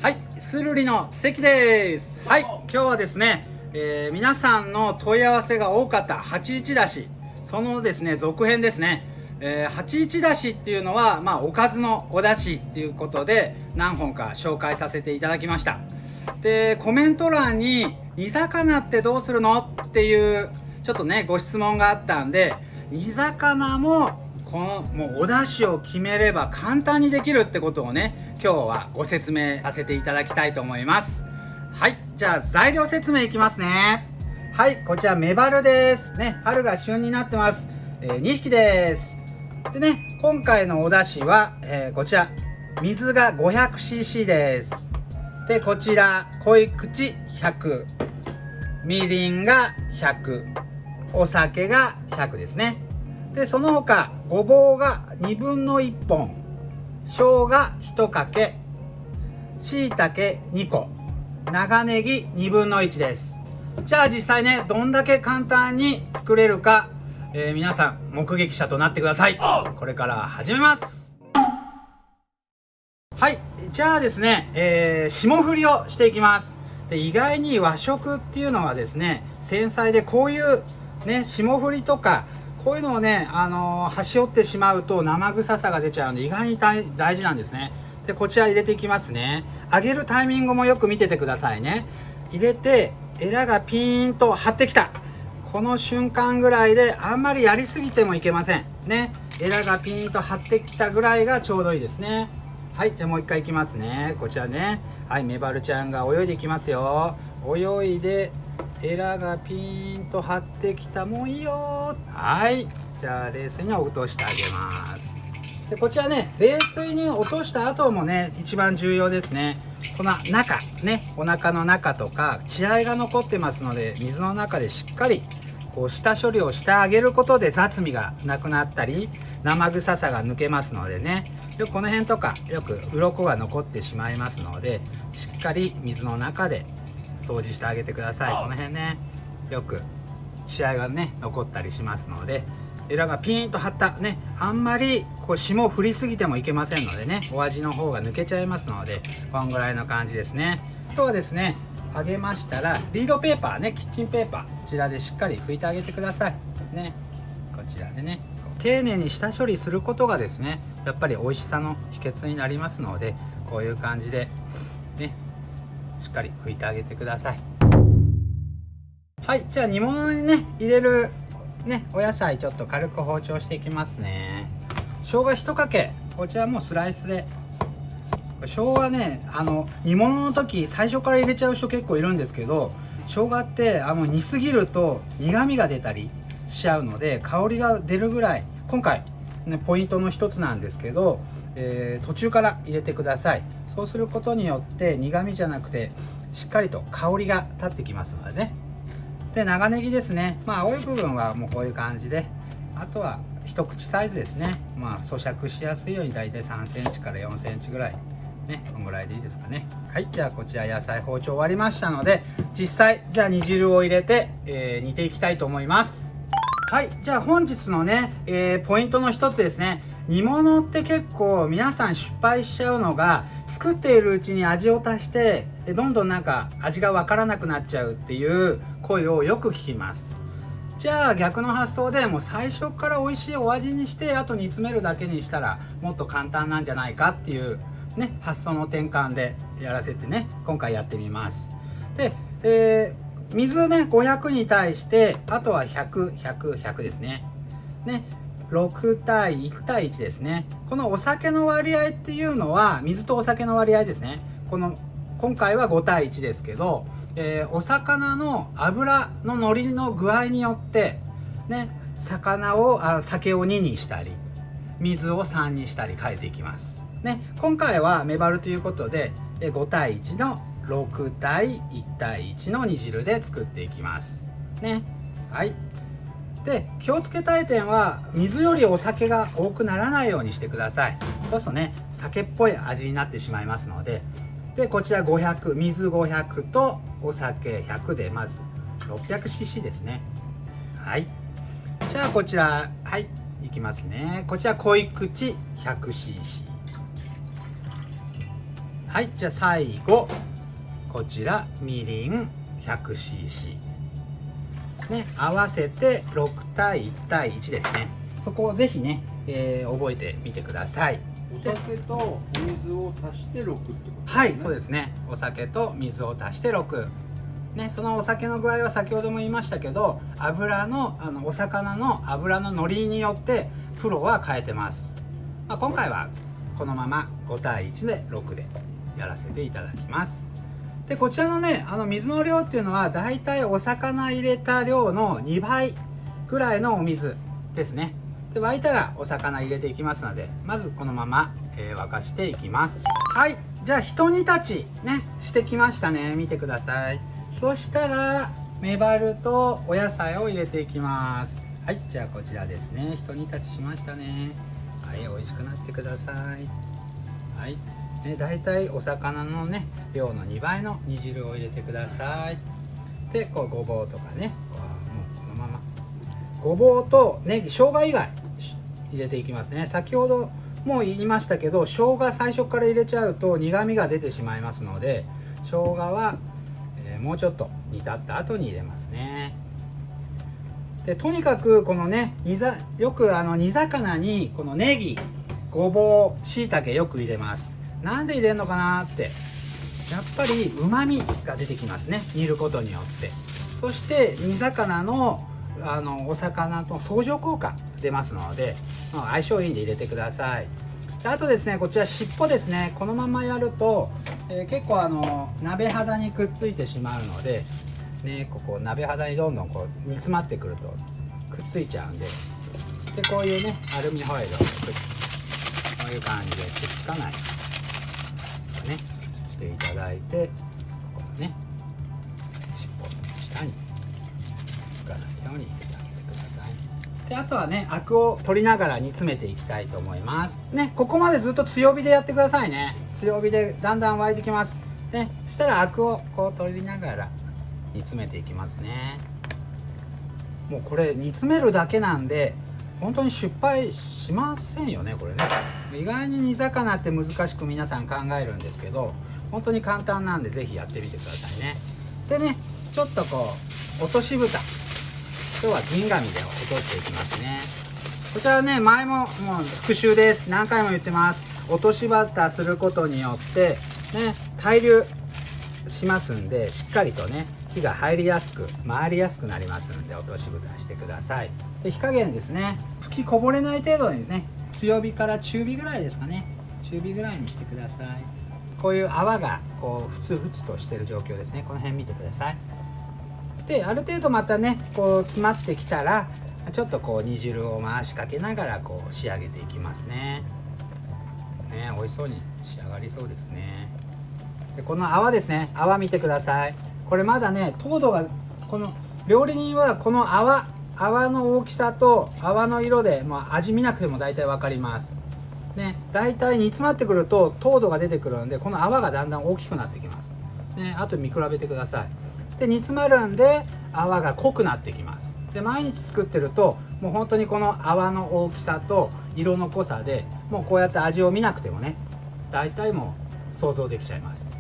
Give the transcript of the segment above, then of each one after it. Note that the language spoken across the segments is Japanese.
はい、スルリの関です。はい、今日はですね、皆さんの問い合わせが多かった81だし、そのですね続編ですね。81だしっていうのは、おかずのおだしっていうことで何本か紹介させていただきました。で、コメント欄に煮魚ってどうするのっていうちょっとねご質問があったんで、煮魚ももうお出汁を決めれば簡単にできるってことをね、今日はご説明させていただきたいと思います。はい、じゃあ材料説明いきますね。はい、こちらメバルですね。春が旬になってます。2匹です。でね、今回のお出汁は、こちら水が 500cc です。で、こちら濃い口100、みりんが100、お酒が100ですね。で、その他ごぼうが1/2本、生姜1かけ、しいたけ2個、長ネギ1/2です。じゃあ実際ね、どんだけ簡単に作れるか、皆さん目撃者となってください。これから始めます。はい、じゃあですね、霜降りをしていきます。で、意外に和食っていうのはですね、繊細で、こういうね霜降りとかこういうのをね、端折ってしまうと生臭さが出ちゃうので、意外に大事なんですね。で、こちら入れていきますね。揚げるタイミングもよく見ててくださいね。入れてエラがピーンと張ってきた、この瞬間ぐらいで、あんまりやりすぎてもいけませんね。エラがピーンと張ってきたぐらいがちょうどいいですね。はい、じゃあもう一回いきますね。こちらね、はい、メバルちゃんが泳いでいきますよ。泳いでエラがピーンと張ってきた、もういいよ。はい、じゃあ冷水に落としてあげます。で、こちらね、冷水に落とした後もね一番重要ですね。この中ね、お腹の中とか血合いが残ってますので、水の中でしっかりこう下処理をしてあげることで雑味がなくなったり生臭さが抜けますのでね。よくこの辺とかよく鱗が残ってしまいますので、しっかり水の中で掃除してあげてください。この辺ね、よく血合いがね残ったりしますので、エラがピーンと張ったね、あんまりこう霜を振りすぎてもいけませんのでね、お味の方が抜けちゃいますので、こんぐらいの感じですね。あとはですね、揚げましたらリードペーパーね、キッチンペーパー、こちらでしっかり拭いてあげてくださいね。こちらでね、丁寧に下処理することがですね、やっぱり美味しさの秘訣になりますので、こういう感じでね、しっかり拭いてあげてください。はい、じゃあ煮物にね入れるねお野菜、ちょっと軽く包丁していきますね。生姜1かけ、こちらもスライスで。生姜ね、煮物の時最初から入れちゃう人結構いるんですけど、生姜って煮すぎると苦みが出たりしちゃうので、香りが出るぐらい、今回ねポイントの一つなんですけど、途中から入れてください。そうすることによって苦みじゃなくてしっかりと香りが立ってきますのでね。で、長ネギですね。青い部分はもうこういう感じで、あとは一口サイズですね。咀嚼しやすいようにだいたい3センチから4センチぐらいね、このぐらいでいいですかね。はい、じゃあこちら野菜包丁終わりましたので、実際じゃあ煮汁を入れて、煮ていきたいと思います。はい、じゃあ本日のね、ポイントの一つですね。煮物って結構皆さん失敗しちゃうのが、作っているうちに味を足してどんどんなんか味がわからなくなっちゃうっていう声をよく聞きます。じゃあ逆の発想でもう最初から美味しいお味にして、あと煮詰めるだけにしたらもっと簡単なんじゃないかっていうね、発想の転換でやらせてね、今回やってみます。で、水ね500に対して、あとは100、100、100ですね。6対1対1ですね。このお酒の割合っていうのは、水とお酒の割合ですね。今回は5対1ですけど、お魚の脂の乗りの具合によってね、酒を2にしたり水を3にしたり変えていきますね。今回はメバルということで5対1の6対1対1の煮汁で作っていきますね。はい。で、気をつけたい点は、水よりお酒が多くならないようにしてください。そうするとね、酒っぽい味になってしまいますので。で、こちら500、水500とお酒100で、まず 600cc ですね。はい。じゃあこちら、はい、いきますね。こちら濃い口 100cc。はい、じゃあ最後こちらみりん 100cc ね、合わせて6対1対1ですね。そこをぜひね、覚えてみてください。お酒とお水を足して6ってことですね。はい、そうですね。お酒と水を足して6。ね、そのお酒の具合は先ほども言いましたけど、油のお魚の油の乗りによってプロは変えてます。今回はこのまま5対1で6でやらせていただきます。でこちらのね水の量っていうのはだいたいお魚入れた量の2倍ぐらいのお水ですね。で沸いたらお魚入れていきますので、まずこのまま、沸かしていきます。はい、じゃあひと煮立ちねしてきましたね。見てください。そしたらメバルとお野菜を入れていきます。はい、じゃあこちらですね。ひと煮立ちしましたね。はい、美味しくなってください。はい、だいたいお魚のね量の2倍の煮汁を入れてください。でこうごぼうとかね、もうこのままごぼうとネギ、生姜以外入れていきますね。先ほども言いましたけど、生姜最初から入れちゃうと苦みが出てしまいますので、生姜は、もうちょっと煮立った後に入れますね。でとにかくこのねよく煮魚にこのネギ、ごぼう、しいたけよく入れます。なんで入れるのかなって、やっぱりうまみが出てきますね、煮ることによって。そして煮魚のお魚と相乗効果出ますので、相性いいんで入れてください。であとですね、こちら尻尾ですね。このままやると、結構鍋肌にくっついてしまうので、ね、ここ鍋肌にどんどんこう煮詰まってくるとくっついちゃうんで、こういうねアルミホイルをこういう感じでくっつかないようにねしていただいて、このね尻尾の下につかないように入れてあげてください。であとはねアクを取りながら煮詰めていきたいと思いますね。ここまでずっと強火でやってくださいね。強火でだんだん沸いてきますね。したらアクをこう取りながら煮詰めていきますね。もうこれ煮詰めるだけなんで本当に失敗しませんよね、これね。意外に煮魚って難しく皆さん考えるんですけど、本当に簡単なんでぜひやってみてくださいね。でね、ちょっとこう落とし蓋、今日は銀紙で落としていきますね。こちらはね前ももう復習です。何回も言ってます。落とし蓋することによってね対流しますんで、しっかりとね火が入りやすく回りやすくなりますんで、落とし蓋してください。で火加減ですね、吹きこぼれない程度にね、強火から中火ぐらいですかね、中火ぐらいにしてください。こういう泡がこうふつふつとしてる状況ですね。この辺見てください。である程度またねこう詰まってきたら、ちょっとこう煮汁を回しかけながらこう仕上げていきますね。美味しそうに仕上がりそうですね。でこの泡ですね、泡見てください。これまだね糖度が、この料理人はこの泡の大きさと泡の色で、味見なくても大体分かりますね。大体煮詰まってくると糖度が出てくるんで、この泡がだんだん大きくなってきますね。あと見比べてください。で煮詰まるんで泡が濃くなってきます。で毎日作ってるともう本当にこの泡の大きさと色の濃さで、もうこうやって味を見なくてもね大体もう想像できちゃいます。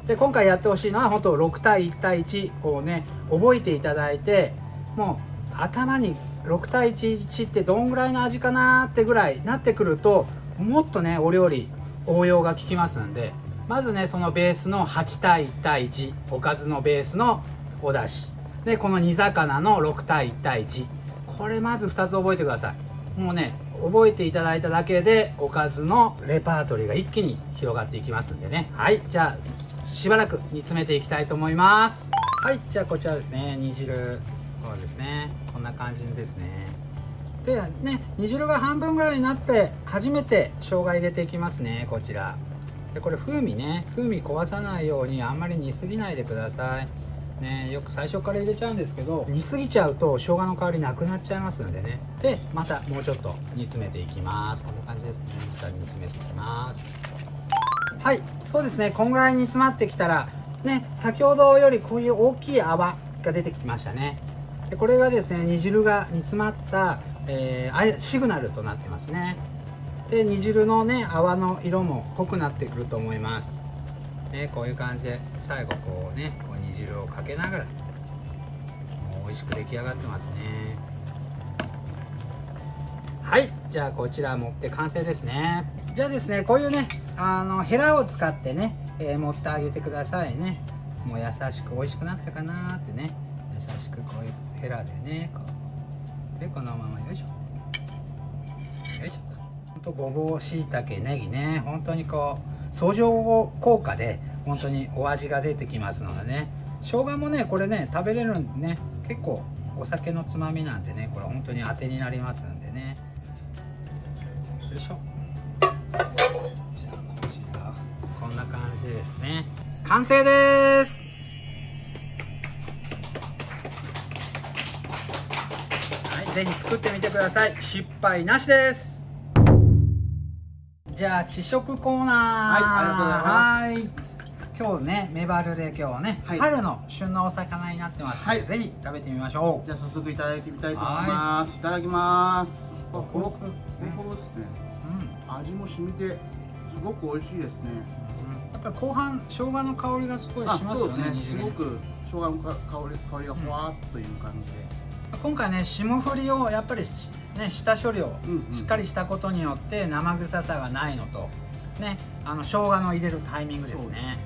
で今回やってほしいのは本当6対1対1をね覚えていただいて、もう頭に6対1ってどんぐらいの味かなってぐらいなってくると、もっとねお料理応用が効きますんで、まずねそのベースの8対1対1、おかずのベースのお出汁で、この煮魚の6対1対1、これまず2つ覚えてください。もうね覚えていただいただけでおかずのレパートリーが一気に広がっていきますんでね。はい、じゃあしばらく煮詰めていきたいと思います。はい、じゃあこちらですね、煮汁、そうですね、こんな感じですね。でね、煮汁が半分ぐらいになって初めて生姜入れていきますね。こちらで、これ風味壊さないようにあんまり煮すぎないでくださいね。よく最初から入れちゃうんですけど、煮すぎちゃうと生姜の香りなくなっちゃいますのでね。でまたもうちょっと煮詰めていきます。こんな感じですね。また煮詰めていきます。はい、そうですね。こんぐらい煮詰まってきたらね、先ほどよりこういう大きい泡が出てきましたね。でこれがですね煮汁が煮詰まった、シグナルとなってますね。で煮汁のね泡の色も濃くなってくると思います。ね、こういう感じで最後こうね、こう煮汁をかけながらもう美味しく出来上がってますね。はい、じゃあこちら持って完成ですね。じゃあですね、こういうねヘラを使ってね、持ってあげてくださいね。もう優しく美味しくなったかなってね、優しくこういうヘラでね、こうでこのままよいしょよいしょと。ほんとごぼう、しいたけ、ネギね、本当にこう相乗効果で本当にお味が出てきますのでね。生姜もねこれね食べれるんでね、結構お酒のつまみなんでね、これ本当に当てになりますんでね。よいしょ。じゃあこちらこんな感じですね。完成です。はい、ぜひ作ってみてください。失敗なしです。じゃあ試食コーナー。はい、ありがとうございます。はい、今日ね、メバルで今日ね、はい、春の旬のお魚になってますので、はい、ぜひ食べてみましょう。じゃあ早速いただいてみたいと思います。いただきます。このですね、味も染みてすごく美味しいですね。やっぱり後半生姜の香りがすごいしますよね。すごく生姜の香りがふわっという感じで。今回ね、霜降りをやっぱりね、下処理をしっかりしたことによって生臭さがないのとね、生姜の入れるタイミングですね。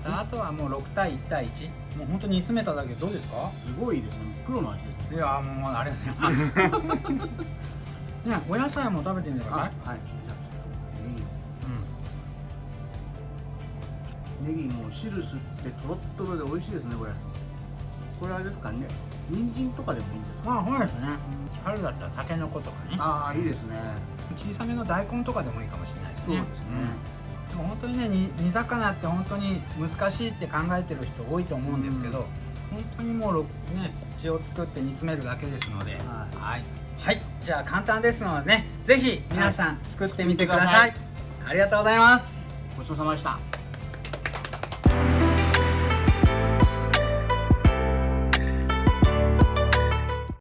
あとはもう6対1対1、もう本当に煮詰めただけ。どうですか？すごいですね。プロの味ですね。いやもうありがとうございますね、お野菜も食べてみてください。はい、じゃあネギも汁吸ってとろっとろで美味しいですね。これあれですかね、人参とかでもいいんですか？まあそうですね。春だったらタケノコとかね。ああ、いいですね。小さめの大根とかでもいいかもしれないですね。そうですね。でも本当にね、煮魚って本当に難しいって考えてる人多いと思うんですけど、本当にもうね、血を作って煮詰めるだけですので、はい、じゃあ簡単ですのでね、ぜひ皆さん作ってみてください。ありがとうございます。ごちそうさまでした。